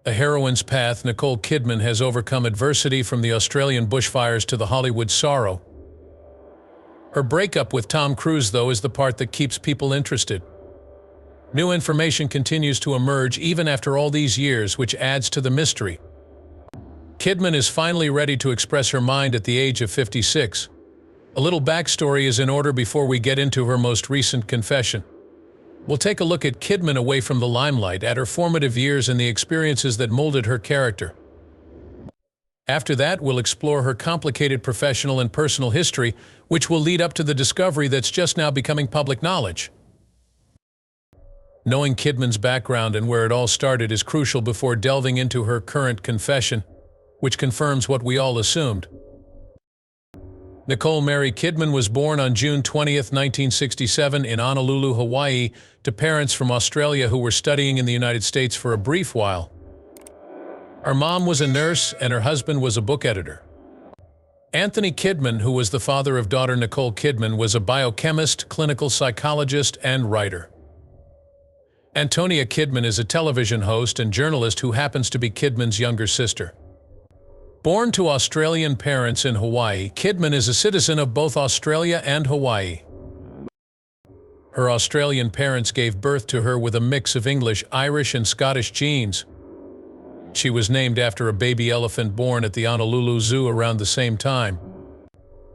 A heroine's path, Nicole Kidman has overcome adversity from the Australian bushfires to the Hollywood sorrow. Her breakup with Tom Cruise, though, is the part that keeps people interested. New information continues to emerge even after all these years, which adds to the mystery. Kidman is finally ready to express her mind at the age of 56. A little backstory is in order before we get into her most recent confession. We'll take a look at Kidman away from the limelight, at her formative years and the experiences that molded her character. After that, we'll explore her complicated professional and personal history, which will lead up to the discovery that's just now becoming public knowledge. Knowing Kidman's background and where it all started is crucial before delving into her current confession, which confirms what we all assumed. Nicole Mary Kidman was born on June 20, 1967 in Honolulu, Hawaii, to parents from Australia who were studying in the United States for a brief while. Her mom was a nurse and her husband was a book editor. Anthony Kidman, who was the father of daughter Nicole Kidman, was a biochemist, clinical psychologist, and writer. Antonia Kidman is a television host and journalist who happens to be Kidman's younger sister. Born to Australian parents in Hawaii, Kidman is a citizen of both Australia and Hawaii. Her Australian parents gave birth to her with a mix of English, Irish, and Scottish genes. She was named after a baby elephant born at the Honolulu Zoo around the same time.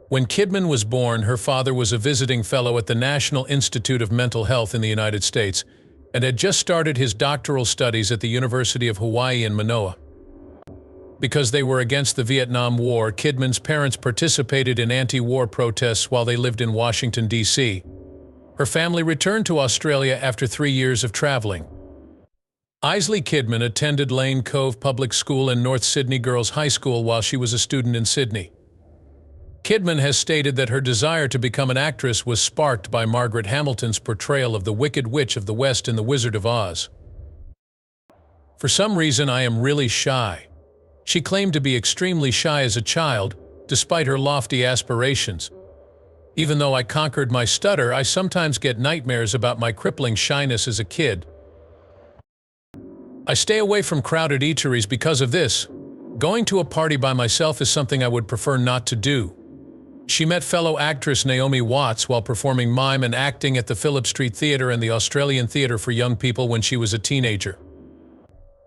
When Kidman was born, her father was a visiting fellow at the National Institute of Mental Health in the United States and had just started his doctoral studies at the University of Hawaii in Manoa. Because they were against the Vietnam War, Kidman's parents participated in anti-war protests while they lived in Washington, D.C. Her family returned to Australia after 3 years of traveling. Isley Kidman attended Lane Cove Public School and North Sydney Girls High School while she was a student in Sydney. Kidman has stated that her desire to become an actress was sparked by Margaret Hamilton's portrayal of the Wicked Witch of the West in The Wizard of Oz. "For some reason, I am really shy." She claimed to be extremely shy as a child, despite her lofty aspirations. "Even though I conquered my stutter, I sometimes get nightmares about my crippling shyness as a kid. I stay away from crowded eateries because of this. Going to a party by myself is something I would prefer not to do." She met fellow actress Naomi Watts while performing mime and acting at the Phillip Street Theatre and the Australian Theatre for Young People when she was a teenager.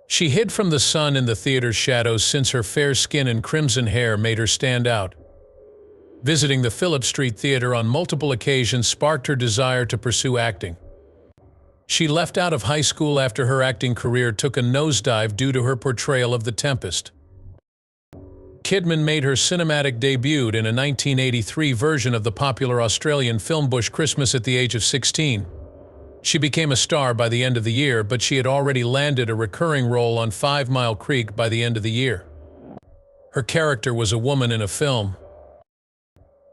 She hid from the sun in the theater's shadows since her fair skin and crimson hair made her stand out. Visiting the Phillip Street Theatre on multiple occasions sparked her desire to pursue acting. She left out of high school after her acting career took a nosedive due to her portrayal of The Tempest. Kidman made her cinematic debut in a 1983 version of the popular Australian film Bush Christmas at the age of 16. She became a star by the end of the year, but she had already landed a recurring role on 5 Mile Creek by the end of the year. Her character was a woman in a film.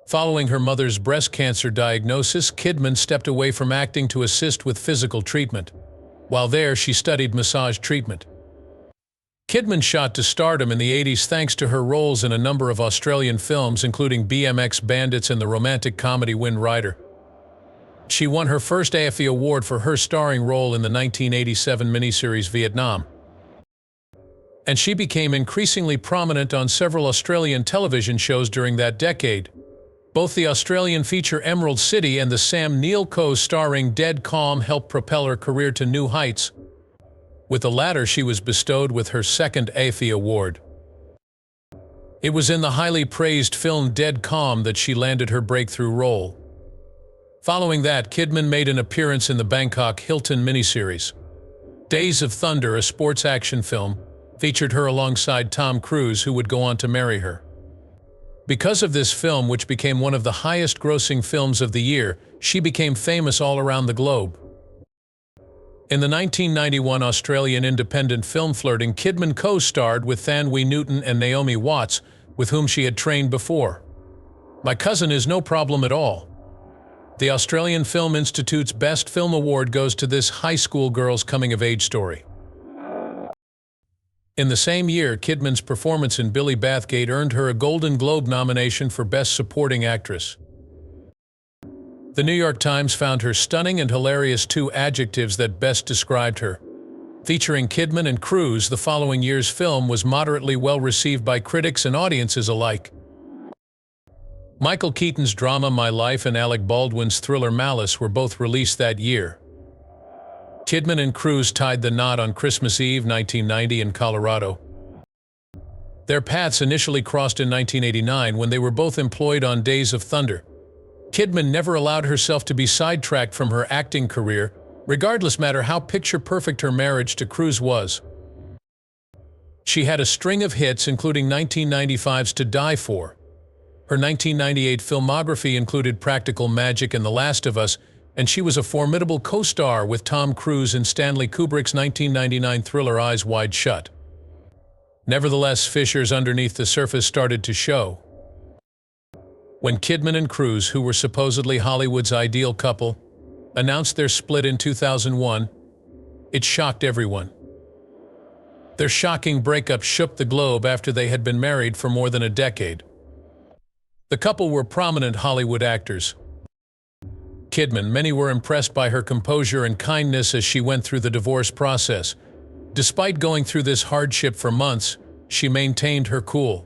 Following her mother's breast cancer diagnosis, Kidman stepped away from acting to assist with physical treatment. While there, she studied massage treatment. Kidman shot to stardom in the 80s thanks to her roles in a number of Australian films, including BMX Bandits and the romantic comedy Wind Rider. She won her first AFI Award for her starring role in the 1987 miniseries Vietnam. And she became increasingly prominent on several Australian television shows during that decade. Both the Australian feature Emerald City and the Sam Neill co-starring Dead Calm helped propel her career to new heights. With the latter, she was bestowed with her second AFI Award. It was in the highly praised film Dead Calm that she landed her breakthrough role. Following that, Kidman made an appearance in the Bangkok Hilton miniseries. Days of Thunder, a sports action film, featured her alongside Tom Cruise, who would go on to marry her. Because of this film, which became one of the highest-grossing films of the year, she became famous all around the globe. In the 1991 Australian independent film Flirting, Kidman co-starred with Thanwi Newton and Naomi Watts, with whom she had trained before. My Cousin Is No Problem at All. The Australian Film Institute's Best Film Award goes to this high school girl's coming-of-age story. In the same year, Kidman's performance in Billy Bathgate earned her a Golden Globe nomination for Best Supporting Actress. The New York Times found her stunning and hilarious, 2 adjectives that best described her. Featuring Kidman and Cruise, the following year's film was moderately well received by critics and audiences alike. Michael Keaton's drama My Life and Alec Baldwin's thriller Malice were both released that year. Kidman and Cruise tied the knot on Christmas Eve 1990 in Colorado. Their paths initially crossed in 1989 when they were both employed on Days of Thunder. Kidman never allowed herself to be sidetracked from her acting career, regardless matter how picture-perfect her marriage to Cruise was. She had a string of hits, including 1995's To Die For. Her 1998 filmography included Practical Magic and The Last of Us, and she was a formidable co-star with Tom Cruise in Stanley Kubrick's 1999 thriller Eyes Wide Shut. Nevertheless, fissures underneath the surface started to show. When Kidman and Cruise, who were supposedly Hollywood's ideal couple, announced their split in 2001, it shocked everyone. Their shocking breakup shook the globe after they had been married for more than a decade. The couple were prominent Hollywood actors. Kidman, many were impressed by her composure and kindness as she went through the divorce process. Despite going through this hardship for months, she maintained her cool.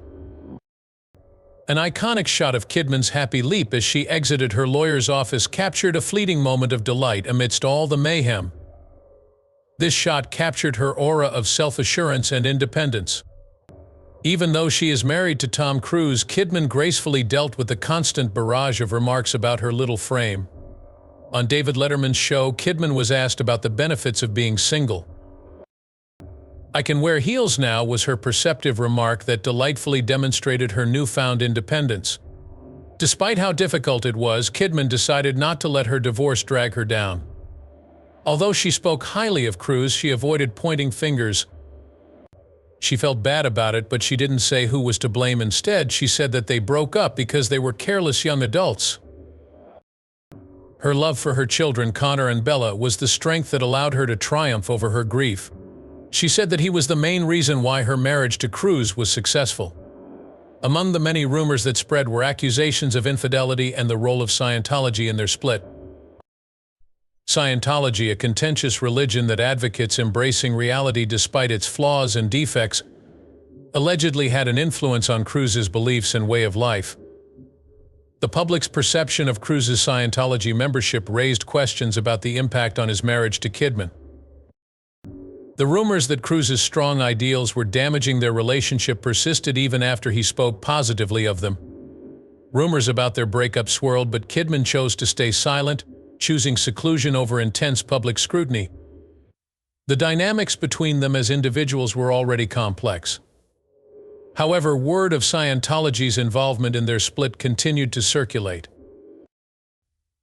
An iconic shot of Kidman's happy leap as she exited her lawyer's office captured a fleeting moment of delight amidst all the mayhem. This shot captured her aura of self-assurance and independence. Even though she is married to Tom Cruise, Kidman gracefully dealt with the constant barrage of remarks about her little frame. On David Letterman's show, Kidman was asked about the benefits of being single. "I can wear heels now," was her perceptive remark that delightfully demonstrated her newfound independence. Despite how difficult it was, Kidman decided not to let her divorce drag her down. Although she spoke highly of Cruise, she avoided pointing fingers. She felt bad about it, but she didn't say who was to blame. Instead, she said that they broke up because they were careless young adults. Her love for her children, Connor and Bella, was the strength that allowed her to triumph over her grief. She said that he was the main reason why her marriage to Cruise was successful. Among the many rumors that spread were accusations of infidelity and the role of Scientology in their split. Scientology, a contentious religion that advocates embracing reality despite its flaws and defects, allegedly had an influence on Cruise's beliefs and way of life. The public's perception of Cruise's Scientology membership raised questions about the impact on his marriage to Kidman. The rumors that Cruise's strong ideals were damaging their relationship persisted even after he spoke positively of them. Rumors about their breakup swirled, but Kidman chose to stay silent, choosing seclusion over intense public scrutiny. The dynamics between them as individuals were already complex. However, word of Scientology's involvement in their split continued to circulate.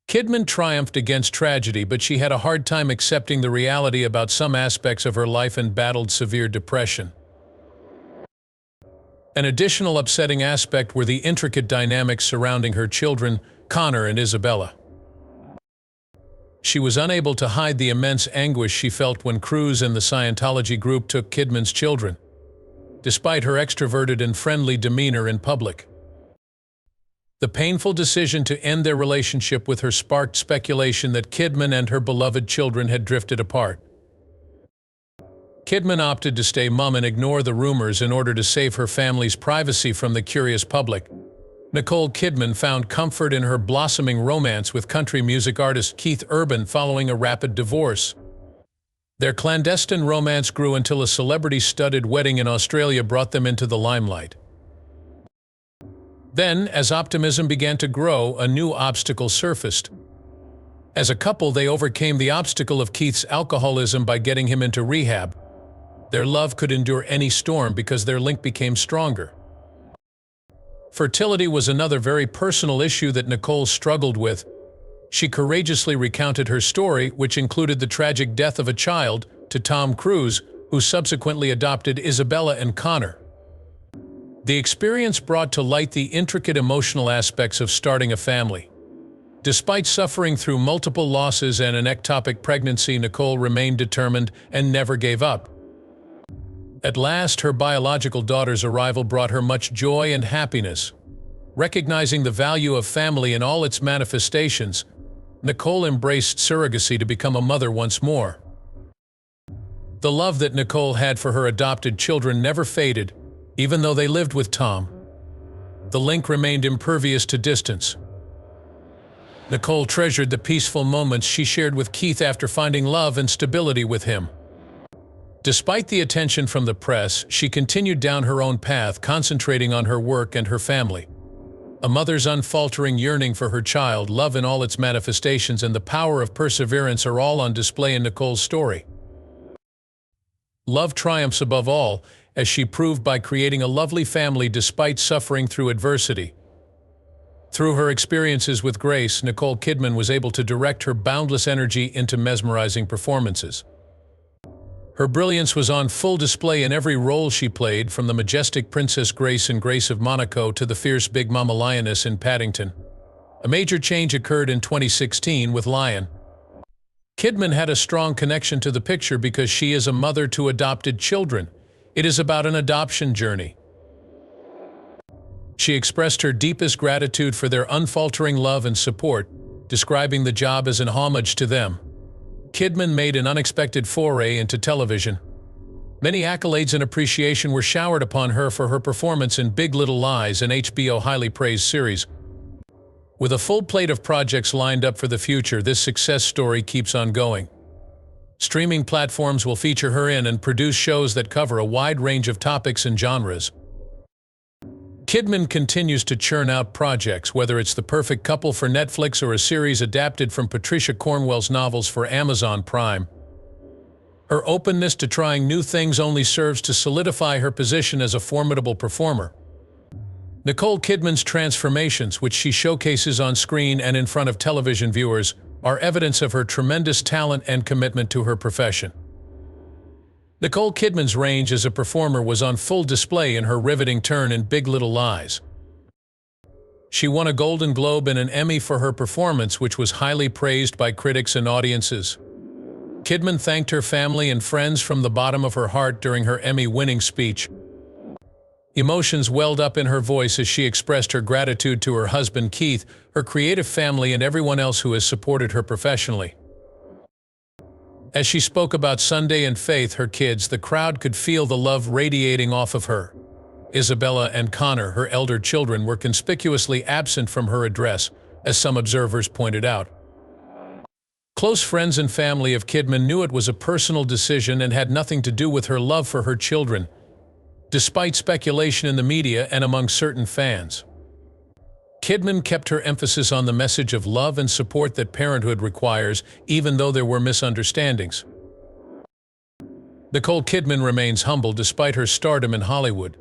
Kidman triumphed against tragedy, but she had a hard time accepting the reality about some aspects of her life and battled severe depression. An additional upsetting aspect were the intricate dynamics surrounding her children, Connor and Isabella. She was unable to hide the immense anguish she felt when Cruise and the Scientology group took Kidman's children, despite her extroverted and friendly demeanor in public. The painful decision to end their relationship with her sparked speculation that Kidman and her beloved children had drifted apart. Kidman opted to stay mum and ignore the rumors in order to save her family's privacy from the curious public. Nicole Kidman found comfort in her blossoming romance with country music artist Keith Urban following a rapid divorce. Their clandestine romance grew until a celebrity-studded wedding in Australia brought them into the limelight. Then, as optimism began to grow, a new obstacle surfaced. As a couple, they overcame the obstacle of Keith's alcoholism by getting him into rehab. Their love could endure any storm because their link became stronger. Fertility was another very personal issue that Nicole struggled with. She courageously recounted her story, which included the tragic death of a child, to Tom Cruise, who subsequently adopted Isabella and Connor. The experience brought to light the intricate emotional aspects of starting a family. Despite suffering through multiple losses and an ectopic pregnancy, Nicole remained determined and never gave up. At last, her biological daughter's arrival brought her much joy and happiness. Recognizing the value of family in all its manifestations, Nicole embraced surrogacy to become a mother once more. The love that Nicole had for her adopted children never faded, even though they lived with Tom. The link remained impervious to distance. Nicole treasured the peaceful moments she shared with Keith after finding love and stability with him. Despite the attention from the press, she continued down her own path, concentrating on her work and her family. A mother's unfaltering yearning for her child, love in all its manifestations, and the power of perseverance are all on display in Nicole's story. Love triumphs above all, as she proved by creating a lovely family despite suffering through adversity. Through her experiences with grace, Nicole Kidman was able to direct her boundless energy into mesmerizing performances. Her brilliance was on full display in every role she played, from the majestic Princess Grace in Grace of Monaco to the fierce Big Mama Lioness in Paddington. A major change occurred in 2016 with Lion. Kidman had a strong connection to the picture because she is a mother to adopted children. It is about an adoption journey. She expressed her deepest gratitude for their unfaltering love and support, describing the job as an homage to them. Kidman made an unexpected foray into television. Many accolades and appreciation were showered upon her for her performance in Big Little Lies, an HBO highly praised series. With a full plate of projects lined up for the future, this success story keeps on going. Streaming platforms will feature her in and produce shows that cover a wide range of topics and genres. Kidman continues to churn out projects, whether it's The Perfect Couple for Netflix or a series adapted from Patricia Cornwell's novels for Amazon Prime. Her openness to trying new things only serves to solidify her position as a formidable performer. Nicole Kidman's transformations, which she showcases on screen and in front of television viewers, are evidence of her tremendous talent and commitment to her profession. Nicole Kidman's range as a performer was on full display in her riveting turn in Big Little Lies. She won a Golden Globe and an Emmy for her performance, which was highly praised by critics and audiences. Kidman thanked her family and friends from the bottom of her heart during her Emmy-winning speech. Emotions welled up in her voice as she expressed her gratitude to her husband Keith, her creative family, and everyone else who has supported her professionally. As she spoke about Sunday and Faith, her kids, the crowd could feel the love radiating off of her. Isabella and Connor, her elder children, were conspicuously absent from her address, as some observers pointed out. Close friends and family of Kidman knew it was a personal decision and had nothing to do with her love for her children, despite speculation in the media and among certain fans. Kidman kept her emphasis on the message of love and support that parenthood requires, even though there were misunderstandings. Nicole Kidman remains humble despite her stardom in Hollywood.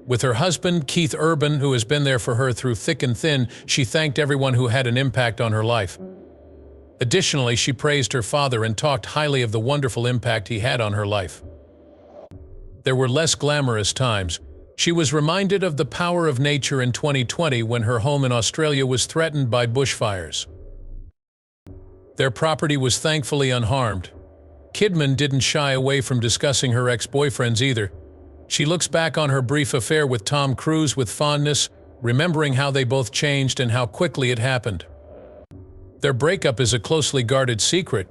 With her husband, Keith Urban, who has been there for her through thick and thin, she thanked everyone who had an impact on her life. Additionally, she praised her father and talked highly of the wonderful impact he had on her life. There were less glamorous times. She was reminded of the power of nature in 2020 when her home in Australia was threatened by bushfires. Their property was thankfully unharmed. Kidman didn't shy away from discussing her ex-boyfriends either. She looks back on her brief affair with Tom Cruise with fondness, remembering how they both changed and how quickly it happened. Their breakup is a closely guarded secret,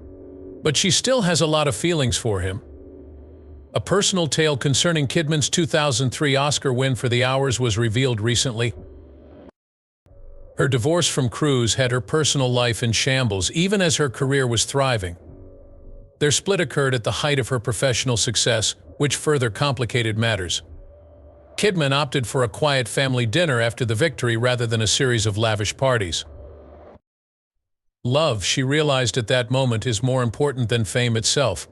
but she still has a lot of feelings for him. A personal tale concerning Kidman's 2003 Oscar win for The Hours was revealed recently. Her divorce from Cruise had her personal life in shambles, even as her career was thriving. Their split occurred at the height of her professional success, which further complicated matters. Kidman opted for a quiet family dinner after the victory rather than a series of lavish parties. Love, she realized at that moment, is more important than fame itself.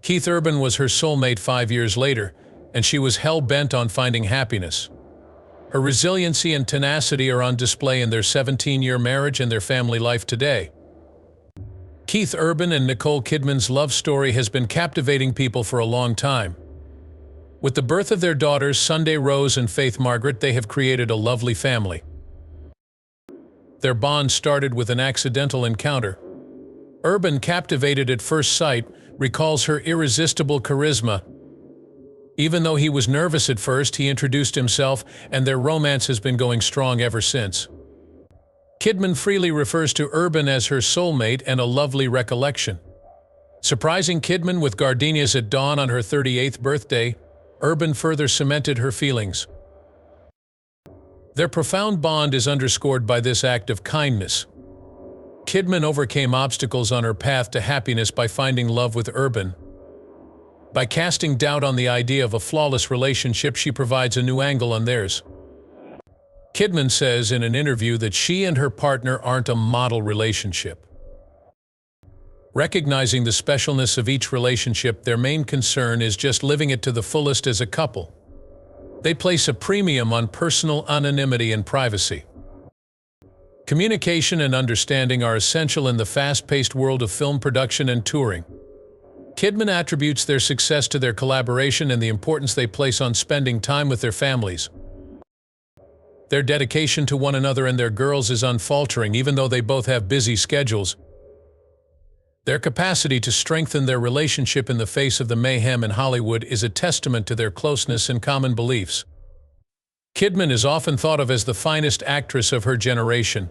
Keith Urban was her soulmate 5 years later, and she was hell-bent on finding happiness. Her resiliency and tenacity are on display in their 17-year marriage and their family life today. Keith Urban and Nicole Kidman's love story has been captivating people for a long time. With the birth of their daughters, Sunday Rose and Faith Margaret, they have created a lovely family. Their bond started with an accidental encounter. Urban, captivated at first sight, recalls her irresistible charisma. Even though he was nervous at first, he introduced himself, and their romance has been going strong ever since. Kidman freely refers to Urban as her soulmate and a lovely recollection. Surprising Kidman with gardenias at dawn on her 38th birthday, Urban further cemented her feelings. Their profound bond is underscored by this act of kindness. Kidman overcame obstacles on her path to happiness by finding love with Urban. By casting doubt on the idea of a flawless relationship, she provides a new angle on theirs. Kidman says in an interview that she and her partner aren't a model relationship. Recognizing the specialness of each relationship, their main concern is just living it to the fullest as a couple. They place a premium on personal anonymity and privacy. Communication and understanding are essential in the fast-paced world of film production and touring. Kidman attributes their success to their collaboration and the importance they place on spending time with their families. Their dedication to one another and their girls is unfaltering, even though they both have busy schedules. Their capacity to strengthen their relationship in the face of the mayhem in Hollywood is a testament to their closeness and common beliefs. Kidman is often thought of as the finest actress of her generation.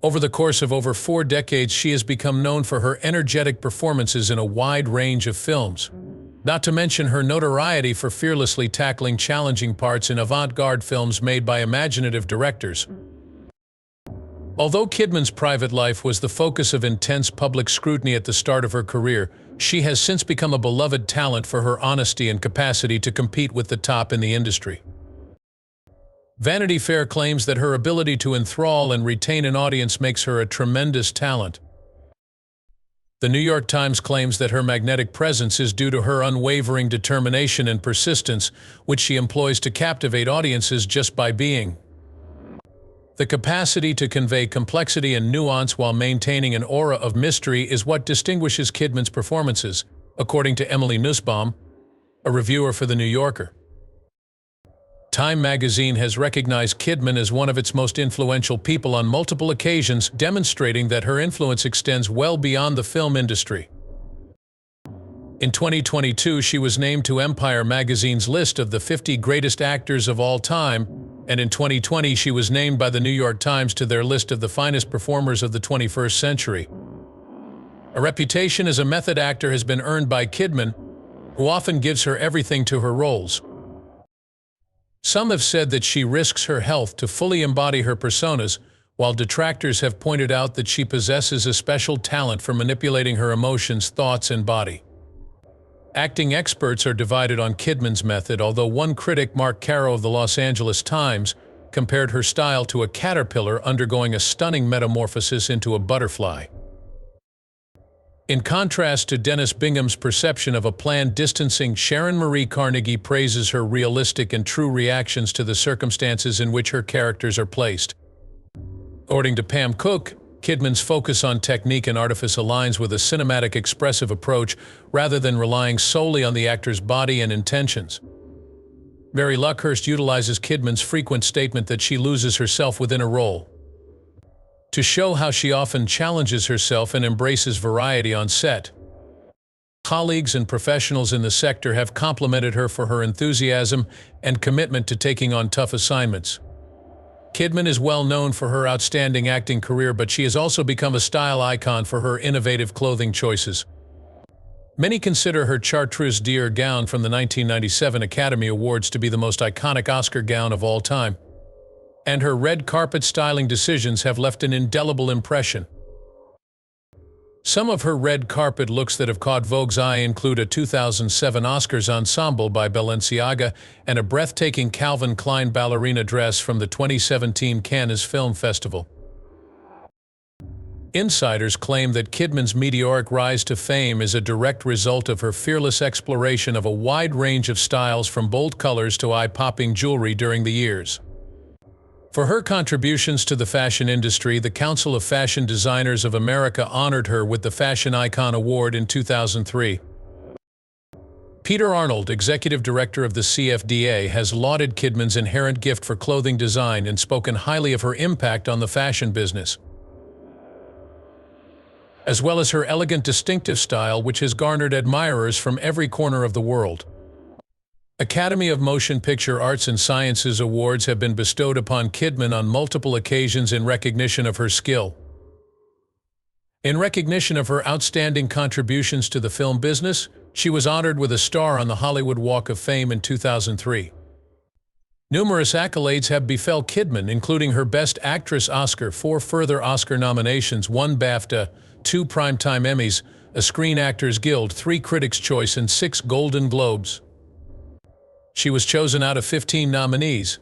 Over the course of over 4 decades, she has become known for her energetic performances in a wide range of films, not to mention her notoriety for fearlessly tackling challenging parts in avant-garde films made by imaginative directors. Although Kidman's private life was the focus of intense public scrutiny at the start of her career, she has since become a beloved talent for her honesty and capacity to compete with the top in the industry. Vanity Fair claims that her ability to enthrall and retain an audience makes her a tremendous talent. The New York Times claims that her magnetic presence is due to her unwavering determination and persistence, which she employs to captivate audiences just by being. The capacity to convey complexity and nuance while maintaining an aura of mystery is what distinguishes Kidman's performances, according to Emily Nussbaum, a reviewer for The New Yorker. Time magazine has recognized Kidman as one of its most influential people on multiple occasions, demonstrating that her influence extends well beyond the film industry. In 2022, she was named to Empire magazine's list of the 50 greatest actors of all time, and in 2020 she was named by the New York Times to their list of the finest performers of the 21st century. A reputation as a method actor has been earned by Kidman, who often gives her everything to her roles. Some have said that she risks her health to fully embody her personas, while detractors have pointed out that she possesses a special talent for manipulating her emotions, thoughts, and body. Acting experts are divided on Kidman's method, although one critic, Mark Caro of the Los Angeles Times, compared her style to a caterpillar undergoing a stunning metamorphosis into a butterfly. In contrast to Dennis Bingham's perception of a planned distancing, Sharon Marie Carnegie praises her realistic and true reactions to the circumstances in which her characters are placed. According to Pam Cook, Kidman's focus on technique and artifice aligns with a cinematic expressive approach rather than relying solely on the actor's body and intentions. Mary Luckhurst utilizes Kidman's frequent statement that she loses herself within a role to show how she often challenges herself and embraces variety on set. Colleagues and professionals in the sector have complimented her for her enthusiasm and commitment to taking on tough assignments. Kidman is well known for her outstanding acting career, but she has also become a style icon for her innovative clothing choices. Many consider her Chartreuse d'Or gown from the 1997 Academy Awards to be the most iconic Oscar gown of all time, and her red carpet styling decisions have left an indelible impression. Some of her red carpet looks that have caught Vogue's eye include a 2007 Oscars ensemble by Balenciaga and a breathtaking Calvin Klein ballerina dress from the 2017 Cannes Film Festival. Insiders claim that Kidman's meteoric rise to fame is a direct result of her fearless exploration of a wide range of styles, from bold colors to eye-popping jewelry during the years. For her contributions to the fashion industry, the Council of Fashion Designers of America honored her with the Fashion Icon Award in 2003. Peter Arnold, executive director of the CFDA, has lauded Kidman's inherent gift for clothing design and spoken highly of her impact on the fashion business, as well as her elegant, distinctive style, which has garnered admirers from every corner of the world. Academy of Motion Picture Arts and Sciences awards have been bestowed upon Kidman on multiple occasions in recognition of her skill In recognition of her outstanding contributions to the film business, she was honored with a star on the Hollywood Walk of Fame in 2003. Numerous accolades have befell Kidman, including her Best Actress Oscar, 4 further Oscar nominations, 1 BAFTA, 2 Primetime Emmys, a Screen Actors Guild, 3 Critics' Choice, and 6 Golden Globes. She was chosen out of 15 nominees.